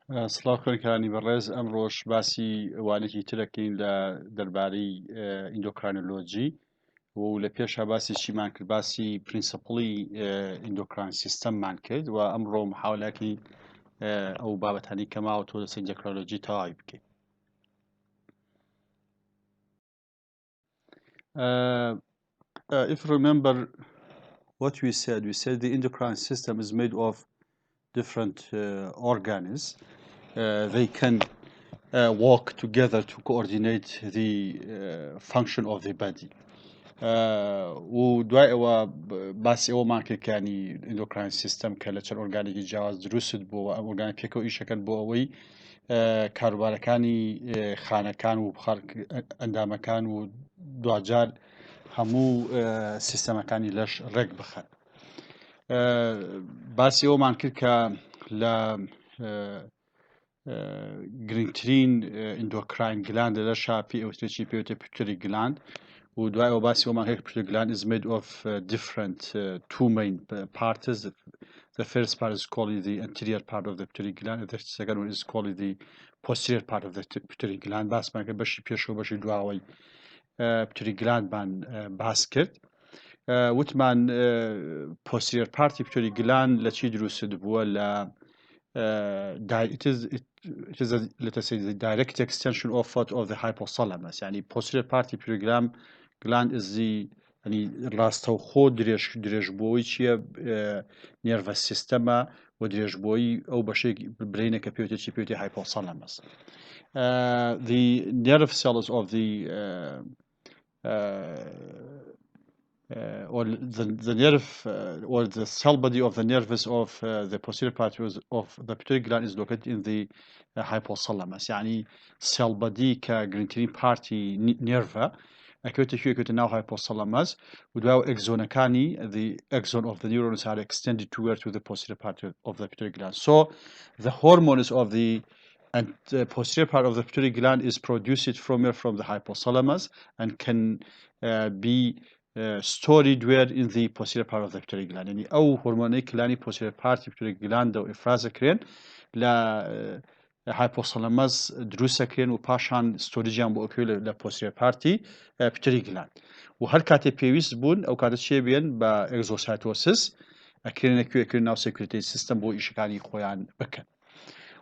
سڵاو خوێنکارانی بەڕێز ئەمڕۆژ باسی وانێکی ترەکەین لە دەربارەی ئیندۆکرانۆلۆجی و لە پێشا باسی چیمان کرد باسی پرینسپڵی ئیندۆکران سیستەممان کرد و ئەمڕۆ محاولەکی ئەو بابەتانی کەماوە تۆ لەسەر ئیندۆکرانۆلۆجی تەواوی بکەین. If you remember what we said the endocrine system is made of different organs. They can work together to coordinate the function of the body. و دوای ئەوە باسی ئەوەمان کرد کە ینی ئیندۆکراین سیستەم کە لە چەند ئۆرگانێکی جیاواز دروست بووە ئەم ئۆرگانە پێکەوە ئیشەکەن بۆ ئەوەی کاروبارەکانی خانەکان و ئەندامەکان و دوجار هەموو سیستەمەکانی لەش ڕێک بخەن. باسی ئەومان کرد کە لە گرنگترین ئیندۆکراین گلاند لەشا پێوتێکی پێوتە pituitary gland و دوای ئەوە باسی ئەومان کرد pituitary gland is made of different two main parts. The first part is called the anterior part of the pituitary gland, and the second one is called the posterior part of the pituitary gland. باسمان کرد بەشی پێشەوە بەشی دواوەی pituitary gland مان باس کرد. وتمان posterior party pituitary gland لە چی دروست بووە لە it is let us say the direct extension of the hypothalamus. يعني posterior party pituitary gland is the يعني ڕاستەوخۆ درێژبووی چییە nervous systemە و درێژبووی ئەو بەشێک برینە کە پێوتێکی hypothalamus. The nerve cells of the or the nerve or the cell body of the nerves of the posterior part of the pituitary gland is located in the hypothalamus. يعني cell body كجرينترين party nerve أكيد now hypothalamus ودواو exonakani the axon of the neurons are extended toward to the posterior part of the pituitary gland. So the hormones of the posterior part of the pituitary gland is produced from the hypothalamus and can be stored where in the posterior part of the pituitary gland. يعني أو هرموني كلاني posterior part pituitary gland أو إفراز كرين لا hypothalamus دروسة كرين و پاشان ستوريجيان بو أكيو لا posterior party pituitary gland. و هر كاتي بيويس بون أو كاتي شيء بين با exocytosis أكيرين أكيو ناو security system بو إشكاني خويان بكن.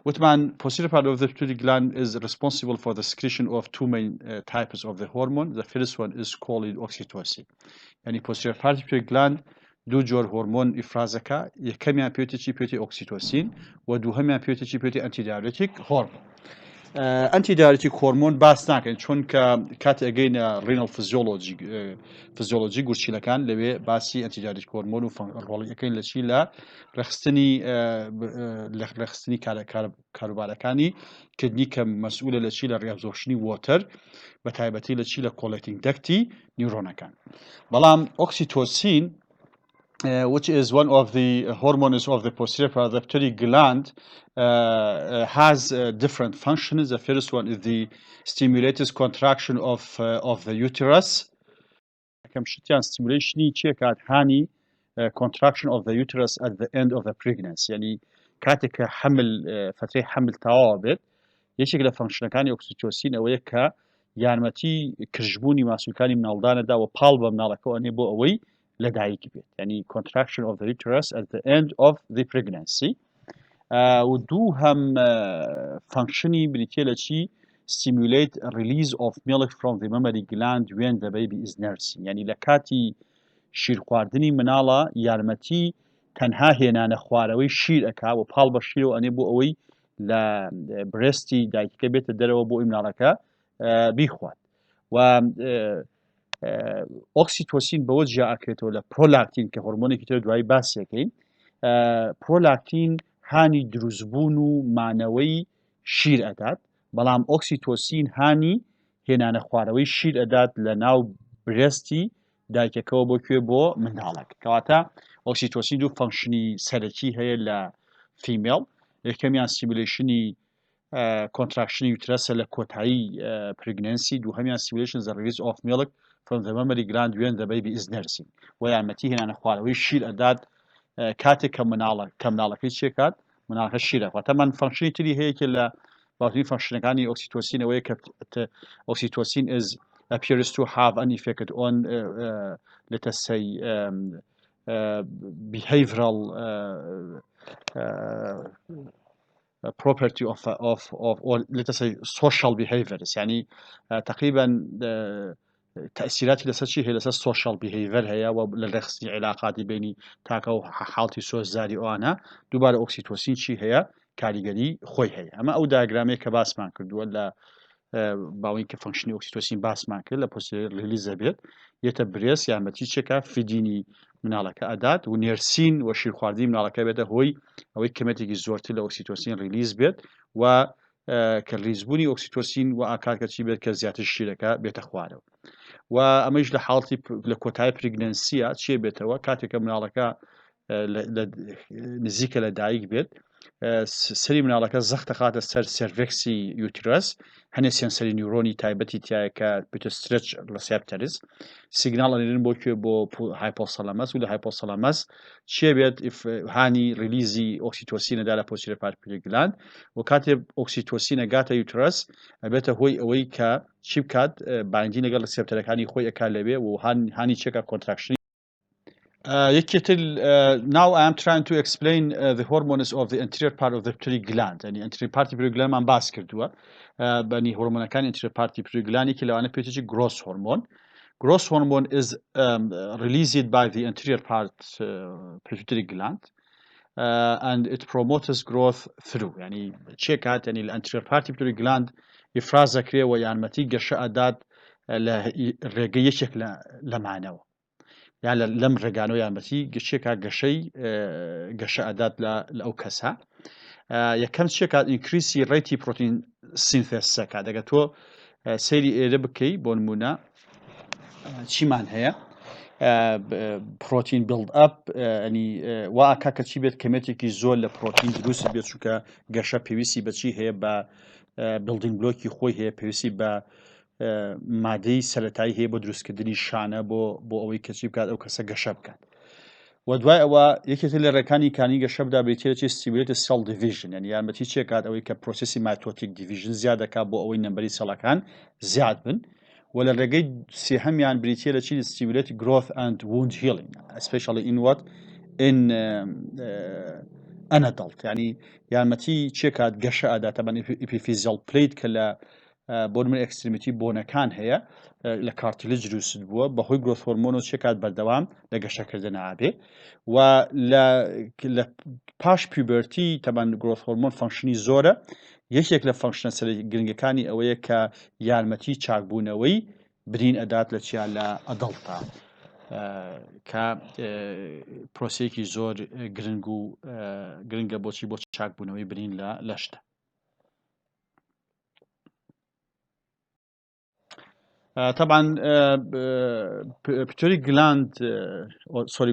وطبعا posterior part of the pituitary gland is responsible for the secretion of two main types of the hormone. The first one is called oxytocin. يعني posterior part pituitary gland دو جور هورمون إفرازك يكميان بيوتي أوكسيتوسين ودوهميان بيوتي أنتي دايوريتيك هرمون. أنتي دايوريتيك هرمون باس ناكن چون كات أجينا renal physiology قرشي لكان لبي باسي أنتي دايوريتيك هرمون والرولي أكين لشي لا رخصتني كاروباركاني كدني كمسؤولة لشي لريابزورشني ووتر بتايبتي لشي لكوليكتينج داكتي نيورونا كان. بلام oxytocin which is one of the hormones of the posterior part of the pituitary gland has different functions. The first one is the stimulated contraction of the uterus. Stimulation hani contraction of the uterus at the end of the pregnancy. يعني كاتك حمل فترة حمل توابط يشكل function كاني oxytocin أو يكا يارمتي كرجبوني مسؤولكاني من الدانة دا وبالبا من الكو أني بو أوي لدايك بيت يعني contraction of the uterus at the end of the pregnancy. ودو هم functioni بنتيجة stimulate a release of milk from the mammary gland when the baby is nursing. يعني لكاتي شیر خواردنی مناڵە یارمەتی تەنها هێنانە خواردنەوەی شیر ئەکا و پاڵ بە شیرەوە ئەنێ بۆ ئەوەی لە برستی دایکەکە بێتە دەرەوە بۆ ئەی مناڵەکە بیخوات. و ئۆکسیتۆسین بەوە جیا ئەکرێتەوە لە پرۆلاکتین کە هۆرمۆنێکی تر دوایی باسیەکەین. پرۆلاکتین هانی دروستبوون و مانەوەی شیر ئەدات بەڵام ئۆکسیتۆسین هانی هێنانە خواردنەوەی شیر ئەدات لە ناو برستی دایکەکەەوە بۆ کوێ بۆ منداڵک. کەواتە ئۆکسیتۆسین دوو فەنکشنی سەرەکی هەیە لە فیمێڵ. یەکەمیان سیمولیشنی کۆنتراکشنی یوترەسە لە کۆتایی پرگنەنسی، دووهەمیان سیمولیشن the release of milk from the mammary gland when the baby is nursing و یارمەتی هێنانە خواردنەوەی شیر ئەدات کاتێک کە مناڵەکەی چێکات مناڵەکە شیرەخوا تەمان فەنکشنی تری هەیە کە لە باوترین فەنکشنەکانی ئۆکسیتۆسین ئەوەیە کە oxytocin appears to have an effect on let us say behavioral property of or let us say social behaviors يعني تقريبا تأثيرات لسه شيء هي لسه social behavior هي وللرخص علاقات بيني تاكو حالتي سوز زاري وانا دوباره اوكسيتوسين شيء هي كاريجري خوي هي اما او دايجرامي كباس مان كرد ولا باوين كفانكشني اوكسيتوسين باس مان كرد لبوستيريور ريليز بيت يتبريس يعني تيشكا فيديني منالك أدات ونيرسين وشير خواردي منالك بيت هوي أو كميتي زورتي لأوكسيتوسين ريليز بيت و كالريزبوني أوكسيتوسين وأكاد كتشي بيت كزيادة الشركة بيت أخوانه وأميج لحالتي لكوتاي بريغنانسيا شيء بيتوا كاتك منالك نزيك لدايق بيت سري منالك زخت خاطر سيرفكسي يوترس هني سنسري نيوروني تايبتي تاعك بتسترتش ريسبتورز سيجنال اللي بو هايبوثالاموس ولا هايبوثالاموس شيء بيت اف هاني ريليزي اوكسيتوسين دالا posterior pituitary gland وكاتب اوكسيتوسين جاتا يوترس بيت هوي كا شيبكات بايندين قال ريسبتور هاني خوي اكالبي وهاني تشيكا كونتراكشن now I am trying to explain the hormones of the anterior part of the pituitary gland. يعني anterior part pituitary gland من باس كردوا. بني هرمون كان anterior part pituitary gland كي لو أنا بيتجي growth hormone. Growth hormone is released by the anterior part pituitary gland. And it promotes growth through. يعني check out يعني anterior part pituitary gland إفراز كريه ويعني متيجة شأدات لرجية شكل لمعناه. يعني لم رجعنو يعني بسي شيكا قشي قش أداة لأو كسا يكمل شيكا increase rate protein synthesis كذا قتو سيري ربكي بونمونا شي مان هي بروتين بيلد اب يعني واكا كتشيبت كميتيكي زول لبروتين دروس بيت شوكا قشا بي في سي بتشي هي با بيلدينج بلوكي خوي هي بي في سي با مادەی سەرەتایی هەیە بۆ دروستکردنی شانە بۆ ئەوەی کەچی بکات ئەو کەسە گەشە بکات و دوای ئەوە یەکێتی لە ڕێکانی کانی گەشەبدا بریتێکی stimulate cell division یعنی یارمەتی چێکات ئەوەی کە پرۆسسی mitotic division زیاد دەکات بۆ ئەوەی نەمبەری سەڵەکان زیاد بن و لە ڕێگەی سێهەمیان بریتێ لە چی stimulate growth and wound healing especially in what in an adult يعني یارمەتی چێکات گەشە ئەدا تەبەن epiphyseal plate کە لە بۆنمە ئەکستریمیتی بۆنەکان هەیە لە کارتیلج دروست بووە بەهۆی گرۆث هۆرمۆن و چێکات بەردەوام لە گەشەکردن ئابێ و لە پاش پیوبەرتی تەبەن گرۆث هۆرمۆن فەنکشنی زۆرە یەکێک لە فەنکشنە سەرەکی گرنگەکانی ئەوەیە کە یارمەتی چاکبوونەوەی برین ئەدات لە چیان لە ئەدەڵتا کە پرۆسەیەکی زۆر گرنگ و گرنگە بۆچی بۆ چاکبوونەوەی برین لە شتە طبعا pituitary gland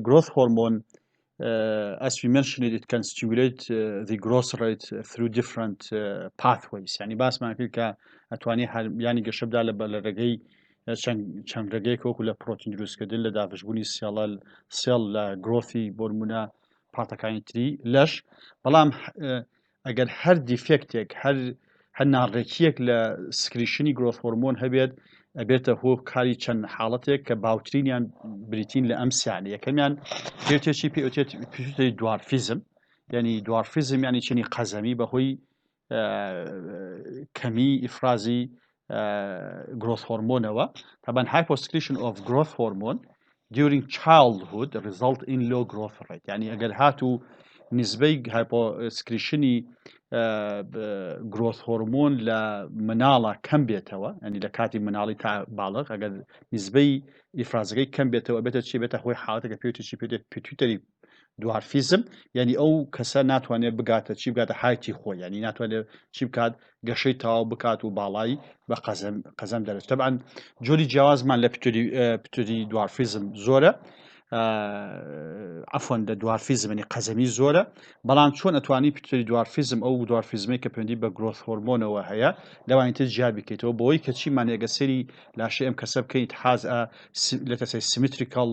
growth hormone as we mentioned it can stimulate the growth rate through different pathways يعني باس ما كلك اتواني يعني قشبدا لرقي چند رقي كوكو لبروتين دروس كدل لدافشبوني سيل growthy بورمونا بارتكاين تري لش بلام اگر هر ديفكتك هر ناركيك لسكريشني growth hormone هبيد ئەبێتە هۆ کاری چەند حاڵەتێک کە باوترینیان بریتین لە ئەم سیانە یەکەمیان پێوتێکی پێوتری دوارفیزم یعنی دوارفیزم یعنی چنی قەزەمی بەهۆی کەمی ئیفرازی growth هۆرمۆنەوە طبعا hyposecretion of growth hormone during childhood result in low growth rate يعني ئەگەر هاتوو نسبەی hyposecretionی growth هۆرمۆن لە مناڵە کەم بێتەوە ینی لە کاتی مناڵی تا باڵغ ئەگەر نسبەی ئیفرازەکەی کەم بێتەوە بێتە چی بێتە هۆی حاڵەتێکە پێوتێکی پێدێت پituitary دوارفیزم ینی ئەو کەسە ناتوانێت بگاتە چی بگاتە هایتی خۆی ینی ناتوانێت چی بکات گەشەی تەواو بکات و باڵایی بە قەزەم دەرێت طبعا جۆری جیاوازمان لە پituitary دوارفیزم زۆرە عفوا لە دوارفیزمنی قەزەمی زۆرە بەڵام چۆن ئەتوانی پتری دوارفیزم ئەو دوارفیزمی کە پەیوەندی بە گرۆث هۆرمۆنەوە هەیە لەوانیتر جیار بکەیتەوە بۆی کە چیمان ێگە سەری لاشەی ئەم کەسە بکەیت حاز لەتەسەی سیمتریکال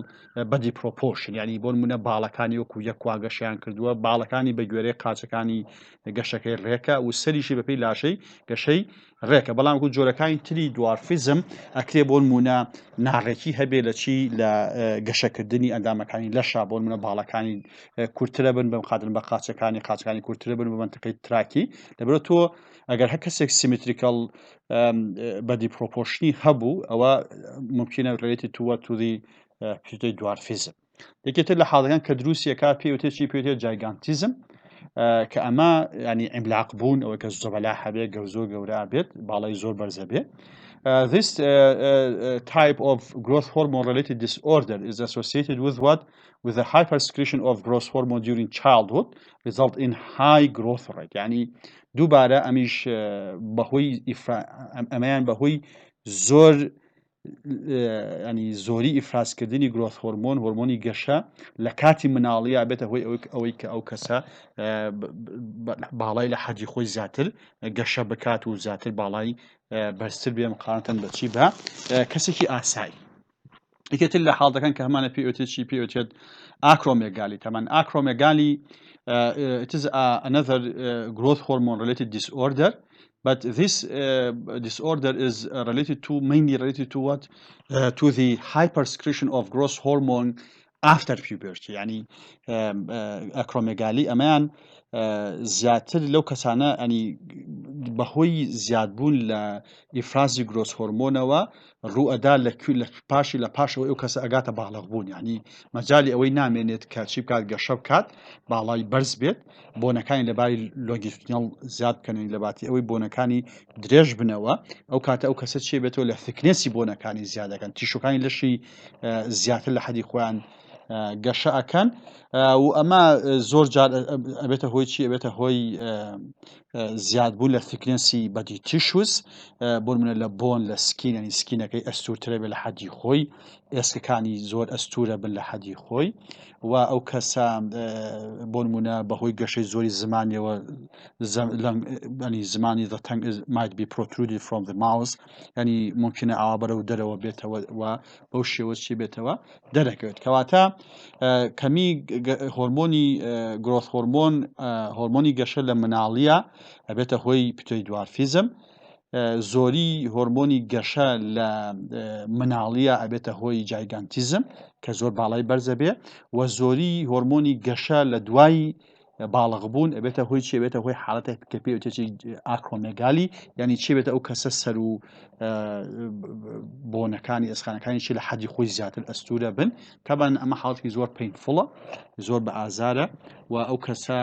بەدی پرۆپۆرشن ینی بۆ نمونە باڵەکانی وەکو یەک وا گەشیان کردووە باڵەکانی بە گوێرەی قاچەکانی گەشەکەی ڕێکە و سەریشی بەپی لاشەی گەشەی ڕێکە بەڵام وەکو جۆرەکانی تری دوارفیزم ئەکرێ بۆ نمونە ناڕێکی هەبێ لە چی لە گەشەکردنی ئەندامەکانی لەشا بۆ نمونە باڵەکانی کورتترە بن بەم خاتن بە قاچەکانی کورتترە بن بە منتەقەی تراکی لەبرە تۆ ئەگەر هەر کەسێک سیمتریکال بەدی پرۆپۆرشنی هەبوو ئەوە ممکنە ڕێتی تووە توی پێی دوارفیزم یەکێتر لە حاڵەکان کە دروستیەکە پێوتێکی پێوتێت جایگانتیزم کە ئەمە ینی ئەملاق بوون ئەوە کە زۆبەلا هەبێ زۆر گەورە بێت باڵای زۆر بەرزە بێ This type of growth hormone related disorder is associated with what? With the hypersecretion of growth hormone during childhood result in high growth rate. يعني دووبارە ئەمیش بەهۆی ئەمەیان بەهۆی زۆر ینی زۆری ئیفرازکردنی گرۆث هۆرمۆنی گەشە لە کاتی مناڵیە بێتە هۆی ئەوەی کە ئەو کەسە باڵای لە حەجی خۆی زیاتر گەشە بکات و زیاتر باڵای بەرزتر بێ مقارنەن بە چی بە کەسێکی ئاسایی یەکێتر لە حاڵەکان کە هەمانە پێوتێت ئاکرۆمێگالی تەمان ئاکرۆمێگالی it is another growth hormone related disorder. But this disorder is mainly related to what? To the hypersecretion of growth hormone after puberty. يعني أكروميغالي أمان زیاتر لەو کەسانە ئەنی بەهۆی زیادبوون لە ئیفرازی گرۆس هۆرمۆنەوە ڕوئەدا لە پاشی لە پاشەوە ئەو کەسە ئەگاتە باڵغ بوون ینی مەجای ئەوەی نامێنێت کە چی بکات گەشە بکات باڵای بەرز بێت بۆنەکانی لەباری لۆنگیتودینال زیاد بکەنەوەی لەباتی ئەوەی بۆنەکانی درێژ بنەوە ئەو کاتە ئو کەسە چێ بێتەوە لە ثکنێسی بۆنەکانی زیادەکەن تیشوەکانی لەشی زیاتر لە حەدی خۆیان گەشە ئەکەن و ئەمە زۆر جار ئەبێتە هۆی چی ئەبێتە هۆی زیادبوون لە ثکنێسی بەدی تیشوس بۆ نمونە لە بۆن لە سکینەنی سکینەکەی ئەستورترە بێت لە حەدی خۆی ئێسکەکانی زۆر ئەستورە بن لە حەدی خۆی و ئەو کەسە بۆ نمونە بەهۆی گەشەی زۆری زمانیەوە زمانی the tongue might be protruded from the mouth ینی ممکنە ئاوا بەرەو دەرەوە بێتەوە و بەو شێوە چی بێتەوە دەرەکەوێت کەواتە کەمی هۆرمۆنی گرۆث هۆرمۆنی گەشە لە مناڵیە ئەبێتە هۆی پتۆی دوارفیزم زۆری هۆرمۆنی گەشە لە مناڵیە ئەبێتە هۆی جایگانتیزم کە زۆر باڵای بەرزە بێ و زۆری هۆرمۆنی گەشە لە دوای باڵغ بوون ئەبێتە هۆی چی بێتە هۆی حاڵەتێک کە پێوتێکی ئاکرۆمێگالی ینی چی بێتە ئەو کەسە سەر و بۆنەکانی ئەسخانەکانی چی لە حەدی خۆی زیاتر ئەستورە بن تەبەن ئەمە حاڵەتی زۆر پەینفوڵە زۆر بە ئازارە و ئەو کەسە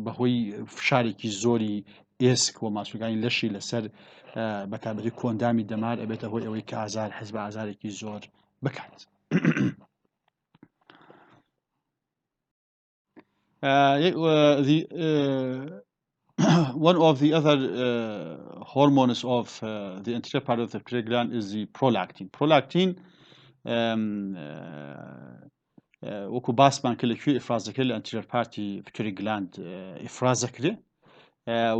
بەهۆی فشارێکی زۆری ئێسک و ماسوولەکانی لەشی لەسەر بەتابەتی کۆندامی دەمار ئەبێتە هۆی ئەوەی کە ئازار حەز بە ئازارێکی زۆر بکات. One of the other hormones of the anterior part of the pituitary gland is the prolactin. Prolactin وەکو باسمان کرد لەکوێ ئیفرازەکە لە anterior party pituitary gland ئیفرازەکرێ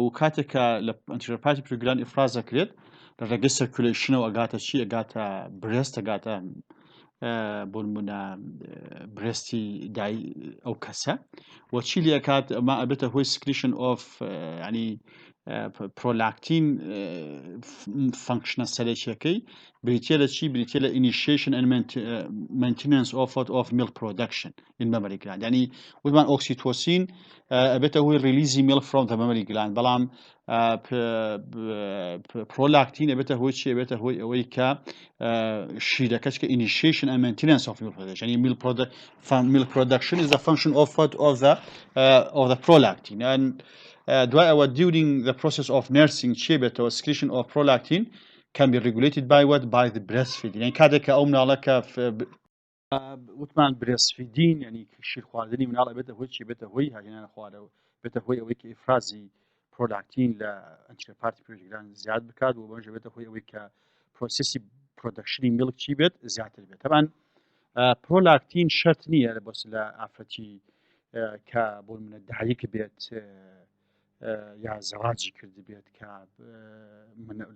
و کاتێکە لە anterior party pituitary gland ئیفرازەکرێت لە ڕێگەی سيركوليشنەوە ئەگاتە چی ئەگاتە برست ئەگاتە بۆ نمونە برستی دای ئەو کەسە و چی لێ کات ئەمە ئەبێتە هۆی سکریشن ئۆف ینی پرۆلاکتین فانکشنە سەرێکیەکەی بریتە لە چی بریتە لە initiation and maintenance of milk production in mammary gland ینی وتمان ئۆکسیتۆسین ئەبێتە هۆی ریلیزی milk from the mammary gland بەڵام پرۆلاکتین ئەبێتە هۆی چی ئەبێتە هۆی ئەوەی کە شیرەکەش کە initiation and maintenance of milk production ینی milk production is a function of the prolactin and دوای ئەوە during the process of nursing چی بێتەوە secretion of prolactin can be regulated by what? By the breastfeeding ینی کاتێککە ئەو مناڵەکە وتمان breastfeeding ینی شیر خواردنی مناڵ ئەبێتە هۆی چی بێتە هۆی هاهێنانە خوارەوە بێتە هۆی ئەوەی کە ئیفرازی پرۆلاکتین لە anterior party pituitary gland زیاد بکات و بەمەش بێتە هۆی ئەوەی کە پرۆسسی پرۆدەکشنی میلک چی بێت زیاتر بێت طبعا پرۆلاکتین شەرت نییە بۆ لە ئافرەتی کە بۆ منە دایک بێت یا زەواجی کردی بێت کە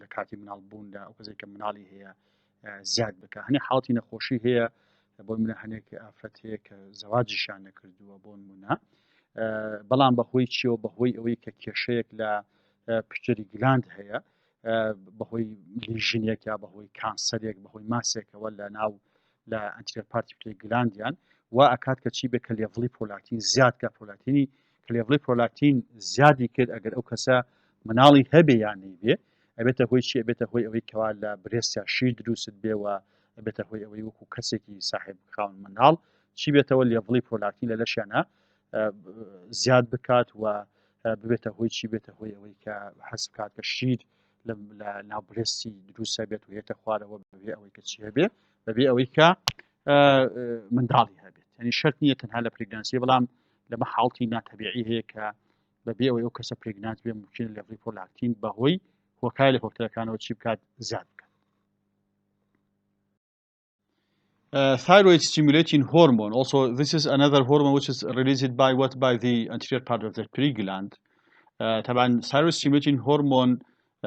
لە کاتی مناڵ بووندا ئەو کەسێک کە مناڵی هەیە زیاد بکە هەنێ حاڵی نەخۆشی هەیە بۆ منە هەنێک ئافرەت هەیە کە زەواجیشان نەکردووە بۆ نمونە بەڵام بەهۆی چیەوە بەهۆی ئەوەی کە کێشەیەک لە پشتری گلاند هەیە بەهۆی لیژنێک یا بەهۆی کانسەرێک بەهۆی ماسێکەوە لە ناو لە ئەنتیرۆر پارتی پشتری گلاندیان و ئەکات کە چی بێ کە لێڤڵی پرۆلاکتین زیاد کە پرۆلاکتینی کە لێڤڵی پرۆلاکتین زیادی کرد ئەگەر ئەو کەسە مناڵی هەبێ یان نەیبێ ئەبێتە هۆی چی ئەبێتە هۆی ئەوەی کەوا لە برێسیا شیر دروست بێەوە ئەبێتە هۆی ئەوەی وەکو کەسێکی صاحب خاون مناڵ چی بێتەوە لێڤڵی پرۆلاکتین لە لەشیانە زیاد بکات و ببێتە هۆی چی بێتە هۆی ئەوەی کە حەز بکات کە شیر لە ناوبرێستی دروستە بێت و هێتە خوارەوە بەبێ ئەوەی کە چی هەبێ بەبێ ئەوەی کە منداڵی هەبێت ینی شەرت نییە تەنها لە پرێگنانسی بەڵام لەمە حاڵتی ناتەبیعی هەیە کە بەبێ ئەوەی ئەو کەسە پرێگنانت بێ ممکن لێڤڵی پرۆلاکتین بەهۆی هۆکای لە هۆکتەرەکانەوە چی بکات زیاد بکات. Thyroid stimulating hormone. Also, this is another hormone which is released by what? By the anterior part of the pituitary gland. طبعا thyroid stimulating hormone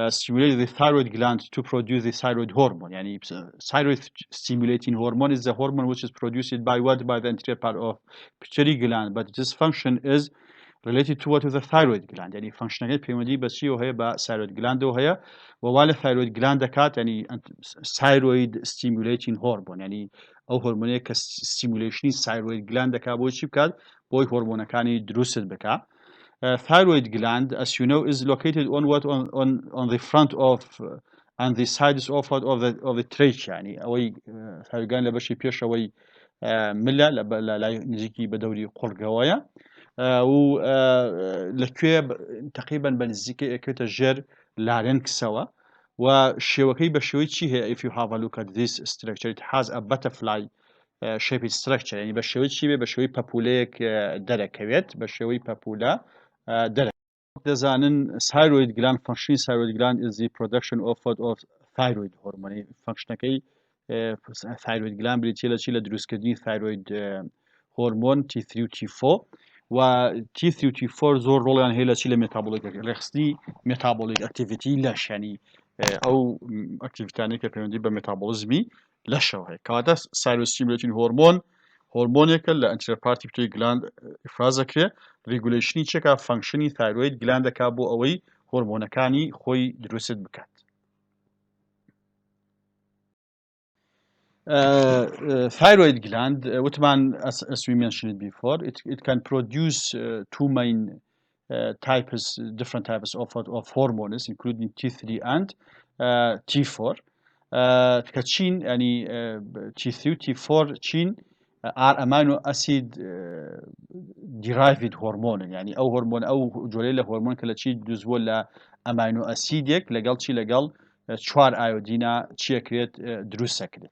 stimulates the thyroid gland to produce the thyroid hormone. يعني thyroid stimulating hormone is the hormone which is produced by what? By the anterior part of pituitary gland, but this function is related to what? To the thyroid gland. يعني functionality بيمدي بس شيء وهي با thyroid gland وهي ووالي thyroid gland كات يعني thyroid stimulating hormone يعني أو هرمونية كstimulation thyroid gland كابوي شيء بكات بوي هرمون كاني دروست بكا. Thyroid gland, as you know, is located on what on the front of and the sides of the trachea. يعني أوي thyroid gland لبشي بيش أوي ملا لا نزيكي بدوري قرقوايا و لكوێ تقریبا بەنزیکە ئەکوێتە ژێر لارنکسەوە و شێوەکەی بە شێوەی چی هەیە if you have a look at this structure it has a butterfly shaped structure يعني بە شێوەی چی بێ بە شێوەی پەپولەیەک دەرەکەوێت بە شێوەی پەپولە دەزانن thyroid gland function thyroid gland is the production of thyroid hormone functionەکەی thyroid gland بریتیە لە چی لە دروستکردنی thyroid هۆرمۆن T3 و T4 و T3 و T4 زۆر ڕۆڵیان هەیە لە چی لە مێتابۆلیک ڕێخستی مێتابۆلیک ئەکتیڤیتی لەش ینی ئەو ئەکتیڤیتانەی کە پەیوەندی بە مێتابۆلیزمی لەشەوە هەیە کەواتە thyroid stimulating hormone هۆرمۆنێکە لە ئەنتیرۆر پارتی پشتری گلاند ئیفراز دەکرێت ریگولیشنی چێکە فانکشنی thyroid gland دەکات بۆ ئەوەی هۆرمۆنەکانی خۆی دروست بکات. Thyroid gland, as we mentioned before, it can produce two main different types of hormones, including T3 and T4. كتشين يعني T3 T4 تشين are amino acid derived hormone يعني أو هرمون أو جوليلا هرمون كلا تشي جزء لا amino acidic لقال تشي لقال شوار iodina تشي كريت دروس كريت.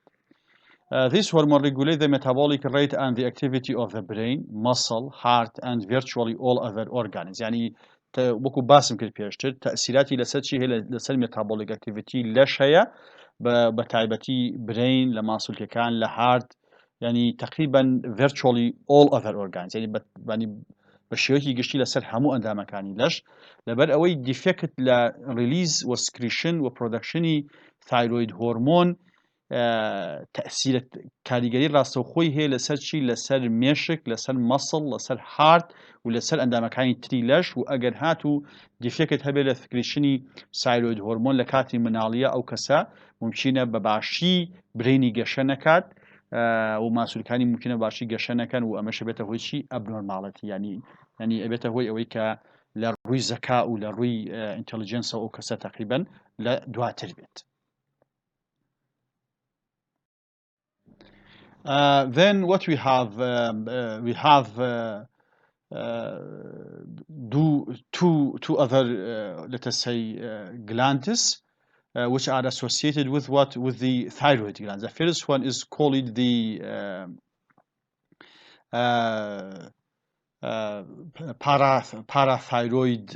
This hormone regulates the metabolic rate and the activity of the brain, muscle, heart, and virtually all other organs. يعني وكو باسم كده بيشتر تأثيراتي لساتشي هي لسال metabolic activity لش هي بتعبتي brain لماسل كان لهارت يعني تقريبا virtually all other organs يعني بشيوكي قشتي لسال همو أندام مكاني لش لبر أوي defect ل release و secretion و productioni thyroid hormone تأثير كاريجري راسو خوي هي لسر شي لسر ميشك لسر مصل لسر هارت ولسر عندما كان تريلاش وأجر هاتو ديفكت هبه لثكريشني ثايرويد هرمون لكاتي منالية أو كسا ممكنة بباشي بريني جشنكات وماسول كاني ممكنة بباشي جشنكان وأمش بيته هو شيء abnormality يعني بيته هو أويك لروي ذكاء ولروي intelligence أو كسا تقريبا لدوا تربيت. Then what we have two other let us say glands which are associated with the thyroid glands. The first one is called the parathyroid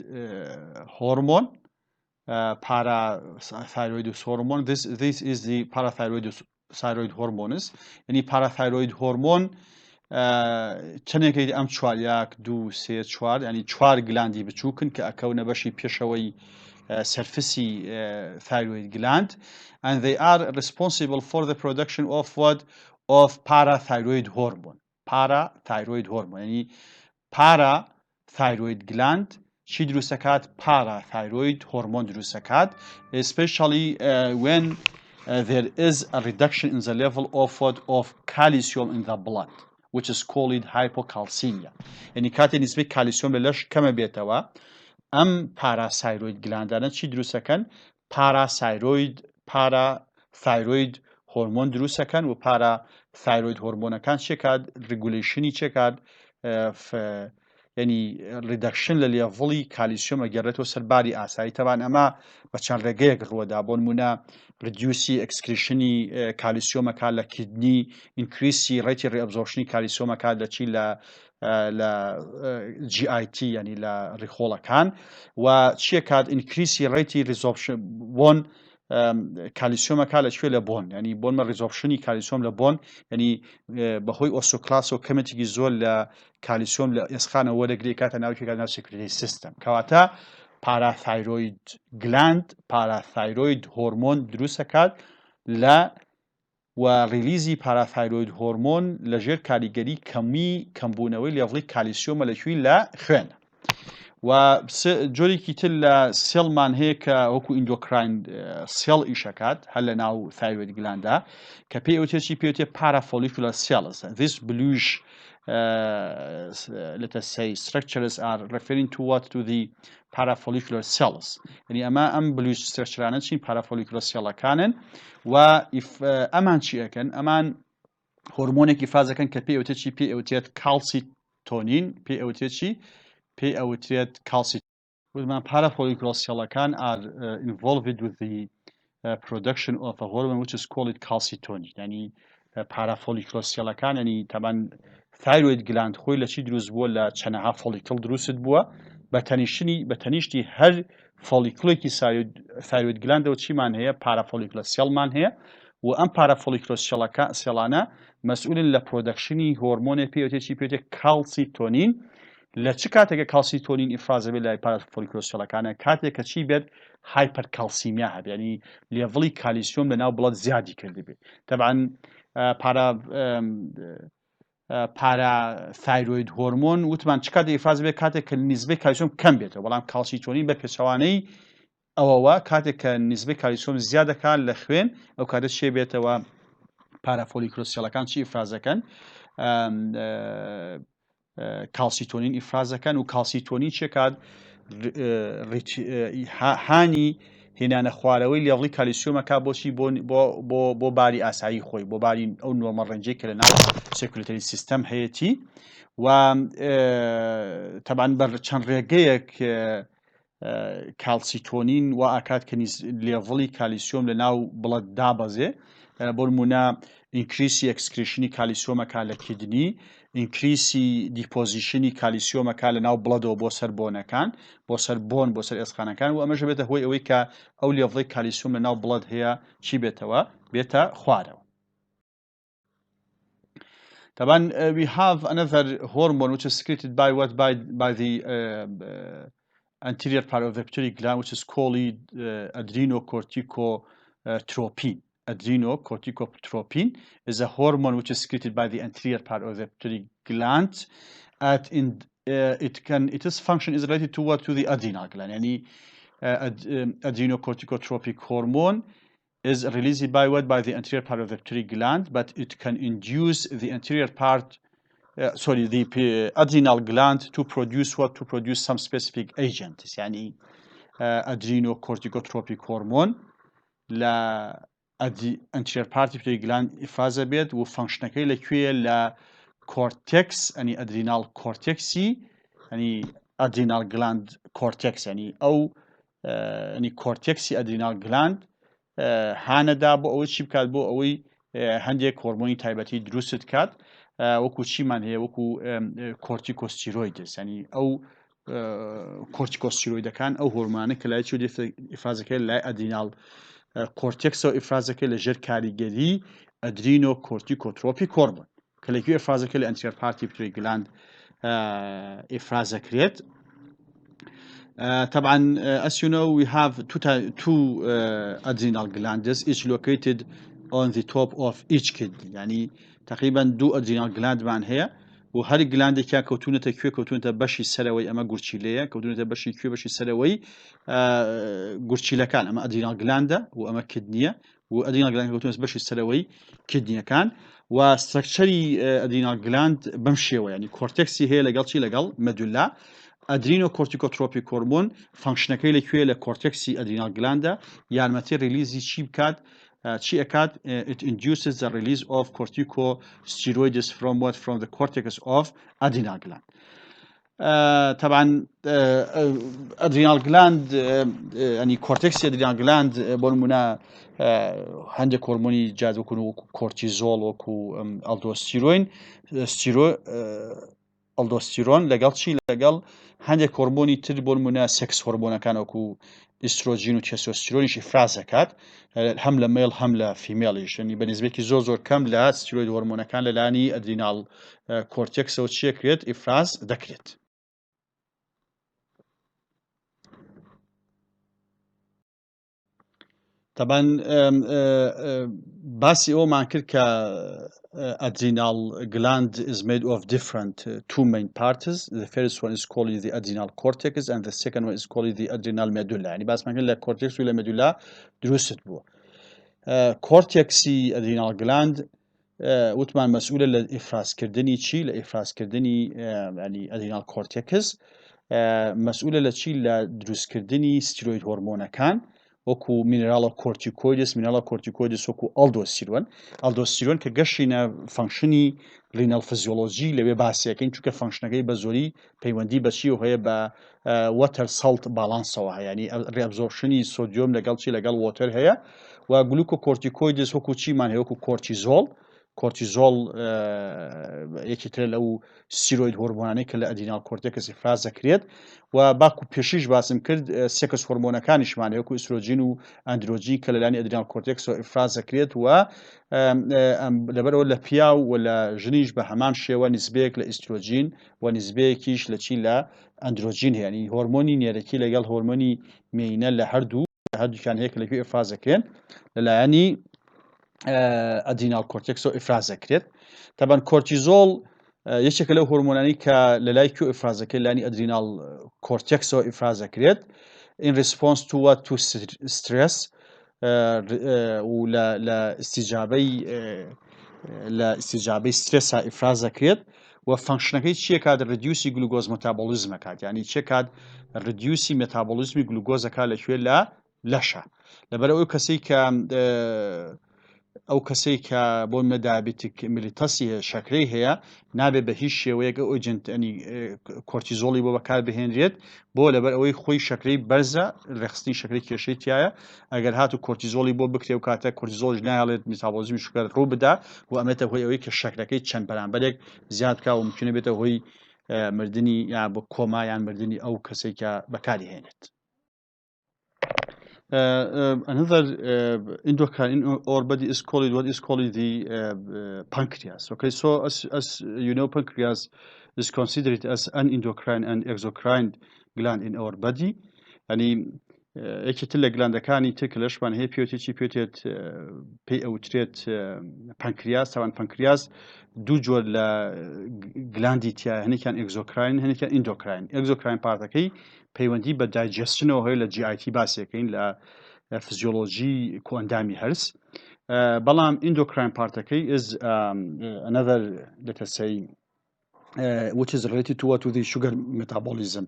hormone. Parathyroid hormone. This is the parathyroid thyroid hormones يعني parathyroid hormone چەندێکی ئەم چوار یاک دوو سێ چوار ینی چوار گلاندی بچووکن کە ئەکەونە بەشی پێشەوەی سەرفسی thyroid gland and they are responsible for the production of what of parathyroid hormone ینی parathyroid gland چی دروست دەکات parathyroid hormone دروست دەکات especially when there is a reduction in the level of calcium in the blood which is called hypocalcemia يعني كاتي نسبة كالسيوم للاش كما بيتوا أم parathyroid glandana چی دروست دەکەن parathyroid هورمون دروست دەکەن و parathyroid هورمونەکان چێکات ریگولیشنی چێکات ینی ریدەکشن لە لێڤڵی کالیسیۆم ئەگەڕێتەوە سەر باری ئاسایی تەوان ئەمە بە چەند ڕێگەیەک ڕووەدا بۆ نمونە ریدیوسی ئەکسکریشنی کالیسیۆمەکە لە کیدنی ئینکریسی ڕێتی ڕێئەبزۆرپشنی کالیسیۆمەکە دەچی لە GIT ینی لە ڕیخۆڵەکان و چیەکات ئینکریسی ڕێتی ریزۆرپشن بۆن کالیسیۆمەکە لەکوێ لە بۆن ینی بۆنمە ریزۆرپشنی کالیسیۆم لە بۆن ینی بەهۆی ئۆسۆکلاس و کەمێتێکی زۆر لە کالیسیۆم لە ئێسخانە وەرەگری کاتە ناوکێکا ناو سێکریتری سیستەم کەواتە parathyroid gland parathyroid هۆرمۆن دروست دەکات لە و ریلیزی parathyroid هۆرمۆن لەژێر کاریگەری کەمبوونەوەی لێڤڵی کالیسیۆمە لەکوێ لە خوێنە و جۆرێکی تر لە سێڵمان هەیە کە وەکو ئیندۆکراین سێڵ ئیشەکات هەر لە ناو thyroid glandدا کە پێی ئەوتێکی پێوتێ parafollicular cells. This bluish let us say structures are referring to the parafollicular cells. يعني ئەم bluish structureانە چین parafollicular cellەکانن و ئەمان چی ئەکەن ئەمان هۆرمۆنێکی ئیفراز دەکەن کە پێی ئەوتێت calcitonin پێی ئەوتێت calcitonin. Parafollicular cellەکان are involved with the production of a hormone which is called calcitonin. يعني parafollicular cellەکان ینی تەبەن thyroid gland خۆی لە چی دروست بووە لە چەنەها follicle دروست بووە بە تەنیشتی هەر follicleێکی thyroid glandەوە چیمان هەیە parafollicular cellمان هەیە و ئەم parafollicular cellانە مەسئولن لە پرۆدەکشنی هۆرمۆنێ پێوتێت calcitonin لە چ کاتێکە calcitonin ئیفرازە بێت لای parafollicular cellەکانە کاتێک کە چی بێت hypercalcemia هەبێت ینی لێڤڵی کالیسیۆم لە ناو بڵەد زیادی کردی بێت تەبعاً parathyroid هۆرمۆن وتمان چ کاتێک ئیفراز بێت کاتێک کە نیزبەی کالیسیۆم کەم بێتەوە بەڵام calcitonin بە پێچەوانەی ئەوەوە کاتێک کە نیزبەی کالیسیۆم زیاد دەکات لە خوێن ئەو کاتە چێ بێتەوە parafollicular cellەکان چی ئیفراز دەکەن calcitonin ئیفراز دەکەن و calcitonin چێکات هانی هێنانە خوارەوەی لێڤڵی کالیسیۆمەکە بۆچی بۆ باری ئاسایی خۆی بۆ باری ئەو نۆرمە ڕەنجەی کە لە ناو سێکریتری سیستەم هەیەی و تەبەن بە چەند ڕێگەیەک calcitonin و ئاکات کە لێڤڵی کالیسیۆم لە ناو بڵەد دابەزێ بۆ نمونە ئینکریسی ئەکسکریشنی کالیسیۆمەکە لە کیدنی ئینکریسی دیپۆزیشنی کالیسیۆمەکە لە ناو بڵەدەوە بۆ سەر بۆنەکان بۆ سەر بۆن بۆ سەر ئێسخانەکان و ئەمەش بێتە هۆی ئەوەی کە ئەو لێڤڵی کالیسیۆم لە ناو بڵەد هەیە چی بێتە خوارەوە. طبعا we have another hormone which is secreted by the anterior part of the pituitary gland which is called adrenocorticotropin. Adrenocorticotropin is a hormone which is secreted by the anterior part of the pituitary gland. Its function is related to the adrenal gland. Yani adrenocorticotropic hormone is released by the anterior part of the pituitary gland, but it can induce the anterior part, the adrenal gland to produce some specific agents. Yani adrenocorticotropic hormone لا anterior part pituitary gland إفرازة بيت وفانكشنكي لكوية لا cortex يعني adrenal cortex يعني adrenal gland cortex يعني أو يعني cortex adrenal gland هاندا بو أوي شي بكات بو أوي هنديك هرموني تايبتي دروست كات وكو شي من هي وكو corticosteroids يعني أو corticosteroid كان أو هرموني كلاي شو إفرازة كلا لا adrenal cortex إفرازك لجر كاريجري adrenocorticotropic hormone كليكو إفرازك anterior party pituitary gland إفرازك ريت طبعا as you know we have two adrenal glands each located on the top of each kidney يعني تقريبا دو adrenal gland معن هي وهر gland كا كوتونة كيو كوتونة بشي السلوي أما قرشيلية كوتونة بشي كيو بشي السلوي قرشيلة كان أما adrenal gland وأما كدنية وadrenal gland كوتونة بشي السلوي كدنية كان وستركشري adrenal gland بمشيوه يعني كورتكسي هي لقال شي لقال مدولا adrenocorticotropic hormone فانكشنەکەی لەکوێ لە کۆرتێکسی adrenal gland یارمەتی ریلیزی چی بکات چی ئەکات it induces the release of corticosteroids from the cortex of adrenal gland طبعا adrenal gland يعني كورتكسي adrenal gland بولمونا هەندێک هۆرمۆنی جاد وەکو کۆرتیزۆڵ وەکو ئەلدۆستیرۆن لەگەڵ چی لەگەڵ هەندێک هۆرمۆنی تر بۆ سێکس هۆرمۆنەکان وەکو ئیسترۆجین و تێستۆستیرۆنیشی فراز دەکات هەم لە مێڵ هەم لە فیمێڵیش ینی بە نسبەیەکی زۆر کەم لە ستیرۆید هۆرمۆنەکان لەلایەنی ئەدریناڵ کۆرتێکسەوە چیەکرێت ئیفراز دەکرێت. طبعا باسی ئەومان کرد کە adrenal gland is made of different two main parts. The first one is called the adrenal cortex and the second one is called the adrenal medulla. يعني بس ما قلنا cortex ولا medulla درست بو. cortexي adrenal gland وتمان مسؤولة لإفراز كردني شيء لإفراز كردني يعني adrenal cortex مسؤولة لشيء لدروس كردني ستيرويد هرمون كان وكو مينرال كورتيكويدس وكو الدوستيرون كجشينا فانكشني رينال فيزيولوجي لبي باسي كاين چونك فانكشنغي بزوري بيوندي بشي وهي با واتر سالت بالانس وها يعني ريابزوربشني صوديوم لقال شي لقال واتر هي وجلوكوكورتيكويدس وكو چي مان هي وكو كورتيزول یەکی ترە لەو ستیرۆید هۆرمۆنانەی کە لە ئەدرینال کۆرتێکس ئیفراز دەکرێت و باکو پێشیش باسم کرد سێکس هۆرمۆنەکانیشمان هەیە وەکو ئیسترۆجین و ئەندرۆجین کە لەلایەنی ئەدرینال کۆرتێکسەوە ئیفراز دەکرێت و لەبەرەوە لە پیا و لە ژنیش بە هەمان شێوە نسبەیەک لە ئیسترۆجین و نسبەیەکیش لە چی لە ئەندرۆجین هەیە ینی هۆرمۆنی نێرەکی لەگەڵ هۆرمۆنی مێینە لە هەردووکیان هەیە کە لەکوێ ئیفراز دەکرێن لەلایەنی ئەدرینال کۆرتێکسەوە ئیفراز دەکرێت. طبعا کۆرتیزۆڵ یەکێکە لەو هۆرمۆنانی کە لە لای کوێ ئیفراز دەکرێت لایەنی ئەدرینال کۆرتێکسەوە ئیفراز دەکرێت in response to what to stress و لە استیجابەی سترێسا ئیفراز دەکرێت و فانکشنەکەی چیە کات ڕدیوسی گلوکۆز مەتابۆلیزم دەکات یعنی چیە کات ڕدیوسی مێتابۆلیزمی گلوکۆز دەکات لەکوێ لە لەشە لەبەر ئەو کەسەی کە بۆ مەدابیتیک میلیتەسی هەیە شەکرەی هەیە نابێت بە هیچ شێوەیەک ئۆجنت ئەنی کۆرتیزۆڵی بۆ بەکار بهێنرێت بۆ لەبەر ئەوەی خۆی شەکرەی بەرزە ڕێخستنی شەکرەی کێشەی تایە ئەگەر هاتو کۆرتیزۆڵی بۆ بکرێ و کاتە کۆرتیزۆڵش نایڵێت میتابۆلیزمی شوکر ڕوو بدا و ئەمێتە هۆی ئەوەی کە شەکرەکەی چەند بەرامبەرێک زیاد کا و ممکنە بێتە هۆی مردنی یان بۆ کۆما یان مردنی ئەو کەسێک کە بەکاری هێنێت. Another endocrine in our body is called the pancreas. Okay, so as you know, pancreas is considered as an endocrine and exocrine gland in our body. يعني يكتل glandakani تكلش من هي بيوتيت بي أوتريت pancreas طبعا pancreas دوجور لا glandيتيا هني كان exocrine هني كان endocrine. exocrine بارتكي پەیوەندی بە دایجستنەوە هەیە لە GIT باسێکەین لە فیزیۆلۆژی کۆئەندامی هەرس بەڵام ئیندۆکراین پارتەکەی is another let us say which is related to the sugar metabolism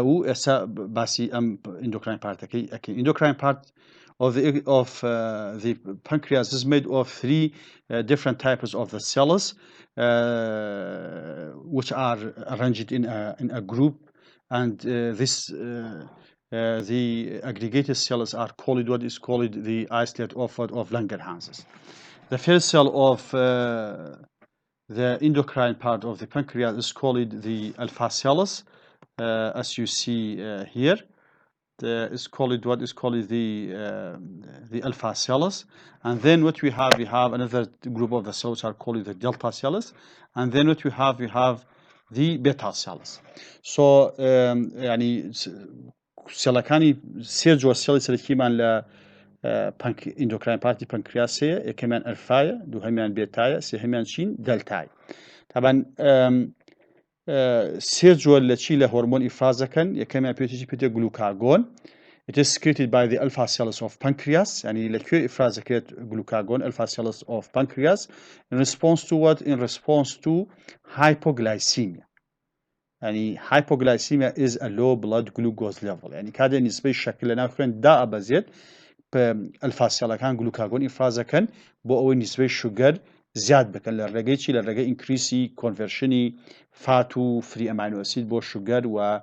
و ئێستا باسی ئەم ئیندۆکراین پارتەکەی ئەکەین endocrine part of the pancreas is made of three different types of the cells which are arranged in a group and the aggregated cells are called what is called the isolate of Langerhanses. The first cell of the endocrine part of the pancreas is called the alpha cells as you see here. is called the alpha cells, and then what we have another group of the cells are called the delta cells, and then what we have the beta cells. So يعني سيلەکانی سێ جۆر سێڵی سەرەکیمان لە endocrine party pancreasەیە، یەکەمیان ئەلفایە، دووهەمیان بێتایە، سێهەمیان چین دەلتای. طبعا سێ جۆر لە چی لە هۆرمۆن ئیفراز دەکەن، یەکەمیان پێوتێکی glucagon. It is secreted by the alpha cells of pancreas. يعني لەکوێ ئیفراز دەکرێت glucagon alpha cells of pancreas in response to what? In response to hypoglycemia. يعني hypoglycemia is a low blood glucose level. يعني كاد نسبة شكل لنا خوين دا أبزيت بالفا سيلەکان glucagon ئیفراز دەکەن بۆ ئەوەی نسبەی شوگەر زیاد بکەن لە ڕێگەی چی لە ڕێگەی ئینکریسی کۆنڤەرشنی فات و فری ئەماینۆ ئەسید بۆ شوگەر و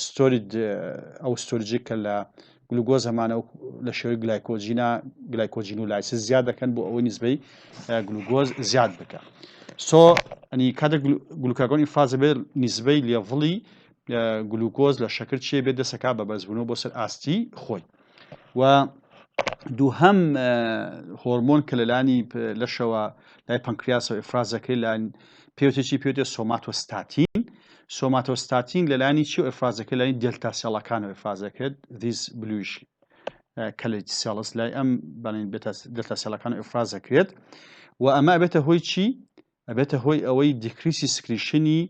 ستۆرید ئەو ستۆرجی کە لە گلوکۆز هەمانە لە شێوەی گلایکۆجین و لایسیس زیاد دەکەن بۆ ئەوەی نسبەی گلوکۆز زیاد بکە. سۆ ئەنی کاتێک گلوکاگۆن ئیفراز بێت نسبەی لێڤڵی گلوکۆز لە شەکر چیە بێت دەسەکا بە بەرزبوونەوە بۆ سەر ئاستی خۆی. و دووهەم هۆرمۆن کە لەلانی لەشەوە لای پەنکریاسەوە ئیفراز دەکرێت لە پێوتێکی پێوتێت سۆماتۆستاتین. سۆماتۆستاتین لەلانی چی ئیفراز دەکرێت لەلانی دلتا سێڵەکانەوە ئیفراز دەکرێت these bluish colored cells لای ئەم دلتا سێڵەکانەوە ئیفراز دەکرێت و ئەمە ئەبێتە هۆی چی؟ ئەبێتە هۆی ئەوەی دیکریسی سکریشنی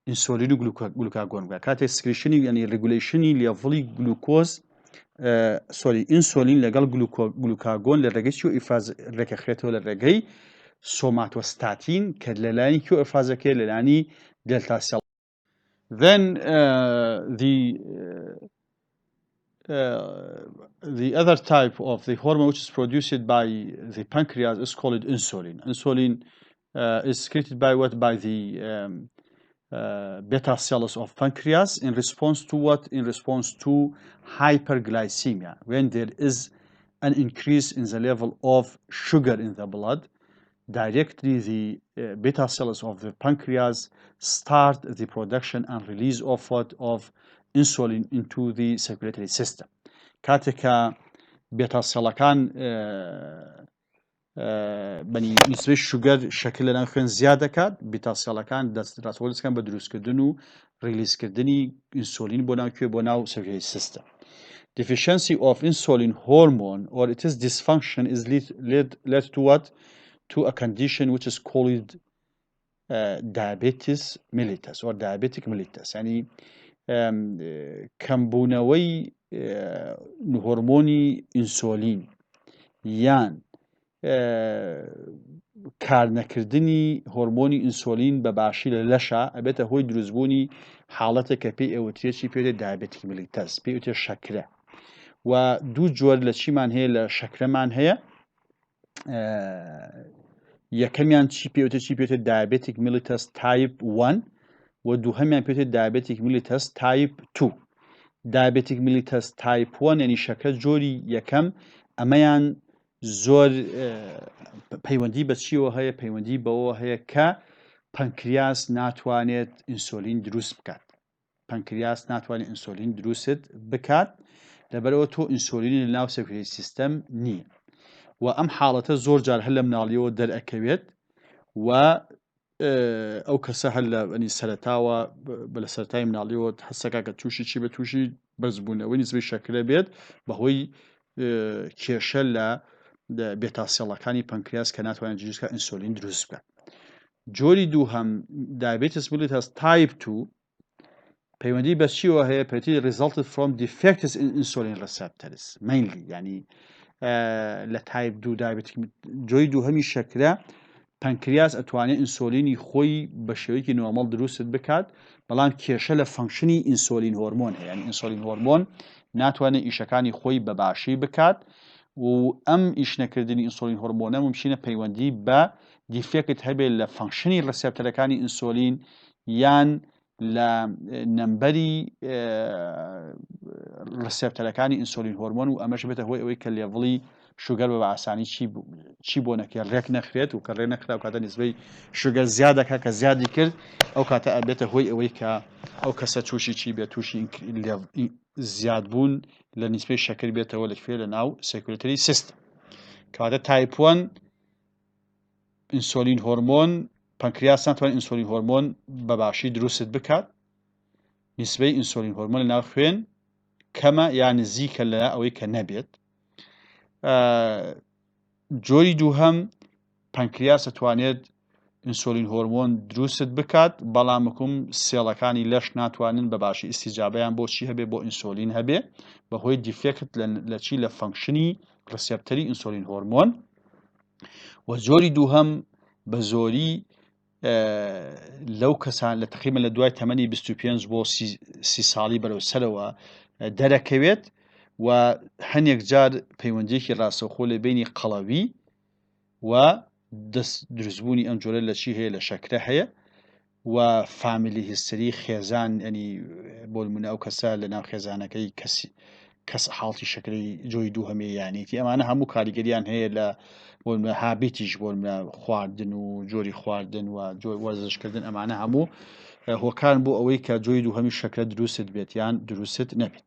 ئینسۆلین و گلوکاگۆن بکات. کاتێک سکریشنی یعنی ڕگولیشنی لێڤڵی گلوکۆز ئینسۆلین لەگەڵ گلوکاگۆن لە ڕێگەی چی ئیفراز ڕێکەخرێتەوە لە ڕێگەی سۆماتۆستاتین کە لەلایانی کی ئیفراز دەکرێت لەلایانی دلتا سێڵ. Then the other type of the hormone which is produced by the pancreas is called insulin. Insulin is secreted by what? By the beta cells of pancreas in response to what? In response to hyperglycemia. When there is an increase in the level of sugar in the blood, directly the beta cells of the pancreas start the production and release of what? Of insulin into the circulatory system. كاتك بيتا سيلەکان بني نسبەی شوگەر شەکل لەناو خوێن زیاد دەکات، بێتا سێڵەکان دەستڕاستەوە دەکەن بە دروستکردن و ڕیلیزکردنی ئینسۆلین بۆ ناوکوێ بۆ ناو circulatory system. Deficiency of insulin hormone or its dysfunction is led to what? To a condition which is called diabetes mellitus or diabetic mellitus. يعني کەمبوونەوەی هۆرمۆنی ئینسۆلین یان کارنەکردنی هۆرمۆنی ئینسۆلین بە باشی لە لەشە ئەبێتە هۆی دروستبوونی حاڵەتە کە پێی ئەوترێکی پێوتێت دایبێتیک ملیتەس پێی وتێت شەکرە و دوو جۆر لە چیمان هەیە لە شەکرەمان هەیە یەکەمیان چی پێوتێت دایبێتیک ملیتەس تایپ 1 و دووهەمیان پێوتێت دایبێتیک ملیتەس تایپ 2. دایبێتیک ملیتەس تایپ 1 یعنی شەکرە جۆری یەکەم ئەمەیان زۆر پەیوەندی بە چیەوە هەیە پەیوەندی بەوە هەیە کە پەنکریاس ناتوانێت ئینسۆلین دروست بکات. پەنکریاس ناتوانێت ئینسۆلین دروست بکات لەبەرەوە تۆ ئینسۆلینی لەناو سەرکولاتۆری سیستەم نییە و ئەم حاڵەتە زۆر جار هەر لە مناڵیەوە دەرئەکەوێت و ئەو کەسە هەر لە سەرەتاوە لە سەرەتای مناڵیەوە هەستەکە کە تووشی چی بە تووشی بەرزبوونەوەی نسبەی شەکرە بێت بەهۆی کێشە لە بێتا سێڵەکانی پەنکریاس کە ناتوانێت جوستکە ئینسۆلین دروست بکات. جۆری دووهەم diabetes mellitus type 2 پەیوەندی بە چیەوە هەیە پێوتێت resulted from defects in insulin receptors mainly يعني لە تایپ 2 diabetic جۆری دووهەمی شەکرە پەنکریاس ئەتوانێت ئینسۆلینی خۆی بە شێوەیەکی نۆرمال دروست بکات بەڵام کێشە لە فەنکشنی ئینسۆلین هۆرمۆن هەیە يعني ئینسۆلین هۆرمۆن ناتوانێت ئیشەکانی خۆی بە باشی بکات و ئەم ئیشنەکردنی ئینسۆلین هۆرمۆنە ممکنە پەیوەندی بە دیفێکت هەبێت لە فەنکشنی ڕسێپتەرەکانی ئینسۆلین یان لە نەمبەری ڕسێپتەرەکانی ئینسۆلین هۆرمۆن و ئەمەش بێتە هۆی ئەوەی کە لێڤڵی شوگەر بە ئاسانی چی بۆ نەکرێت ڕێک نەخرێت و کە ڕێ نەخرا و کاتە نسبەی شوگەر زیاد دەکات کە زیادی کرد ئەو کاتە ئەبێتە هۆی ئەوەی کە ئەو کەسە تووشی چی بێت تووشی زیادبوون لە نیسبەی شەکر بێتەوە لەکوێ لە ناو سێکولتەری سیستم کەواتە تایپ 1 ئینسۆلین هۆرمۆن پەنکریاس ناتوانێت ئینسۆلین هۆرمۆن بەباشی دروست بکات نیسبەی ئینسۆلین هۆرمۆن لە ناو خوێن کەمە یان نزیکە لە ئەوەی کە نەبێت جۆری دووهەم پەنکریاس دەتوانێت ئینسۆلین هۆرمۆن دروست بکات بەڵام وەکوم سێڵەکانی لەش ناتوانن بەباشی ئیسیجابەیان بۆچی هەبێ بۆ ئینسۆلین هەبێ بەهۆی دیفێکت لە چی لە فەنکشنی ڕسێپتەری ئینسۆلین هۆرمۆن و جۆری دووهەم بە زۆری لەو کەسان لە تقریبا لە دوای تەمەنی 25 بۆ 30 ساڵی بەرەوسەرەوە دەرەکەوێت و هەنێک جار پەیوەندیەکی ڕاستەوخۆ لە بینی قەڵەوی و دروستبوونی ئەم جۆرە لە چی هەیە لە شەکرە هەیە و فامیلی هیستری خێزان ینی بۆ نمونە ئەو کەسە لە ناو خێزانەکەی کەس حاڵی شەکری جۆی دووهەمی یانێتی ئەمانە هەموو کاریگەریان هەیە لە بۆ هابیتیش بۆ خواردن و جۆری خواردن و وەرزشکردن ئەمانە هەموو هۆکارن بۆ ئەوەی کە جۆی دووهەمی شەکرە دروست بێت یان دروست نەبێت